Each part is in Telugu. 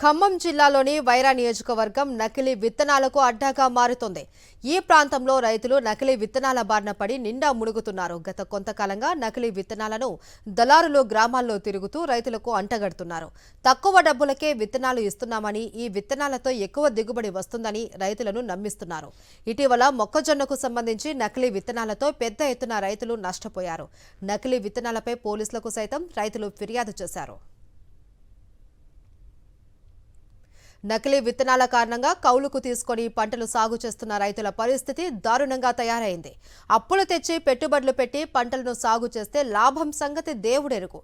ఖమ్మం జిల్లాలోని వైరా నియోజకవర్గం నకిలీ విత్తనాలకు అడ్డాగా మారుతోంది. ఈ ప్రాంతంలో రైతులు నకిలీ విత్తనాల బారిన పడి నిండా మునుగుతున్నారు. గత కొంతకాలంగా నకిలీ విత్తనాలను దళారులు గ్రామాల్లో తిరుగుతూ రైతులకు అంటగడుతున్నారు. తక్కువ డబ్బులకే విత్తనాలు ఇస్తున్నామని, ఈ విత్తనాలతో ఎక్కువ దిగుబడి వస్తుందని రైతులను నమ్మిస్తున్నారు. ఇటీవల మొక్కజొన్నకు సంబంధించి నకిలీ విత్తనాలతో పెద్ద ఎత్తున రైతులు నష్టపోయారు. నకిలీ విత్తనాలపై పోలీసులకు సైతం రైతులు ఫిర్యాదు చేశారు. నకిలీ విత్తనాల కారణంగా కౌలుకు తీసుకొని పంటలు సాగు చేస్తున్న రైతుల పరిస్థితి దారుణంగా తయారైంది. అప్పులు తెచ్చి పెట్టుబడులు పెట్టి పంటలను సాగు చేస్తే లాభం సంగతి దేవుడెరుగు.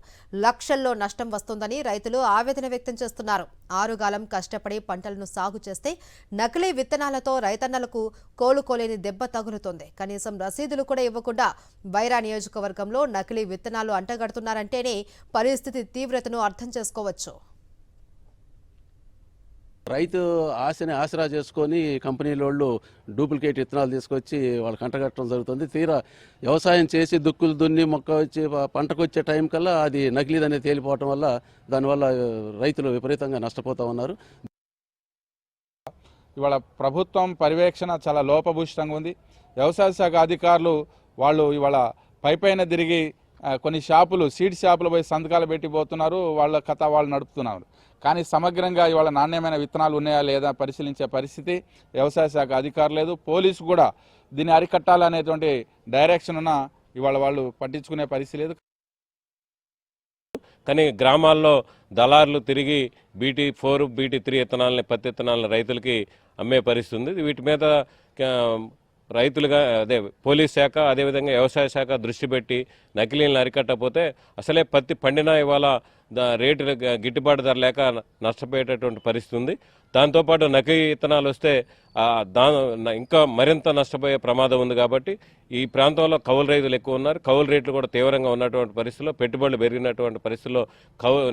లక్షల్లో నష్టం వస్తుందని రైతులు ఆవేదన వ్యక్తం చేస్తున్నారు. ఆరుగాలం కష్టపడి పంటలను సాగు చేస్తే నకిలీ విత్తనాలతో రైతన్నలకు కోలుకోలేని దెబ్బ తగులుతోంది. కనీసం రసీదులు కూడా ఇవ్వకుండా వైరా నియోజకవర్గంలో నకిలీ విత్తనాలు అంటగడుతున్నారంటేనే పరిస్థితి తీవ్రతను అర్థం చేసుకోవచ్చు. రైతు ఆశని ఆసరా చేసుకొని కంపెనీల వాళ్ళు డూప్లికేట్ విత్తనాలు తీసుకొచ్చి వాళ్ళకి అంటగట్టడం జరుగుతుంది. తీరా వ్యవసాయం చేసి దుక్కులు దున్ని మొక్క వచ్చి పంటకు వచ్చే టైం కల్లా అది నకిలీదనే తేలిపోవటం వల్ల దానివల్ల రైతులు విపరీతంగా నష్టపోతూ ఉన్నారు. ఇవాళ ప్రభుత్వం పర్యవేక్షణ చాలా లోపభూయిష్టంగా ఉంది. వ్యవసాయ శాఖ అధికారులు వాళ్ళు ఇవాళ పైపైన తిరిగి కొన్ని షాపులు సీడ్ షాపులు పోయి సంతకాలు పెట్టిపోతున్నారు. వాళ్ళ కథ వాళ్ళు నడుపుతున్నారు. కానీ సమగ్రంగా ఇవాళ నాణ్యమైన విత్తనాలు ఉన్నాయా లేదా పరిశీలించే పరిస్థితి వ్యవసాయ శాఖ అధికారులు లేదు. పోలీసు కూడా దీన్ని అరికట్టాలనేటువంటి డైరెక్షన్ ఉన్న ఇవాళ వాళ్ళు పట్టించుకునే పరిస్థితి లేదు. కానీ గ్రామాల్లో దళారులు తిరిగి BT4, BT3 విత్తనాలని పత్తి విత్తనాలను రైతులకి అమ్మే పరిస్థితి ఉంది. వీటి మీద రైతులుగా పోలీస్ శాఖ అదేవిధంగా వ్యవసాయ శాఖ దృష్టి పెట్టి నకిలీలను అరికట్టకపోతే అసలే పత్తి పండినా ఇవాళ రేటు గిట్టుబాటు ధర లేక నష్టపోయేటటువంటి పరిస్థితి ఉంది. దాంతోపాటు నకిలీ విత్తనాలు వస్తే ఇంకా మరింత నష్టపోయే ప్రమాదం ఉంది. కాబట్టి ఈ ప్రాంతంలో కౌలు రైతులు ఎక్కువ ఉన్నారు. కౌలు రేట్లు కూడా తీవ్రంగా ఉన్నటువంటి పరిస్థితుల్లో, పెట్టుబడులు పెరిగినటువంటి పరిస్థితుల్లో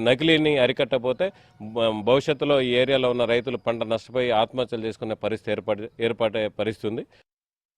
నకిలీని అరికట్టకపోతే భవిష్యత్తులో ఈ ఏరియాలో ఉన్న రైతులు పంట నష్టపోయి ఆత్మహత్యలు చేసుకునే పరిస్థితి ఏర్పడే పరిస్థితి ఉంది.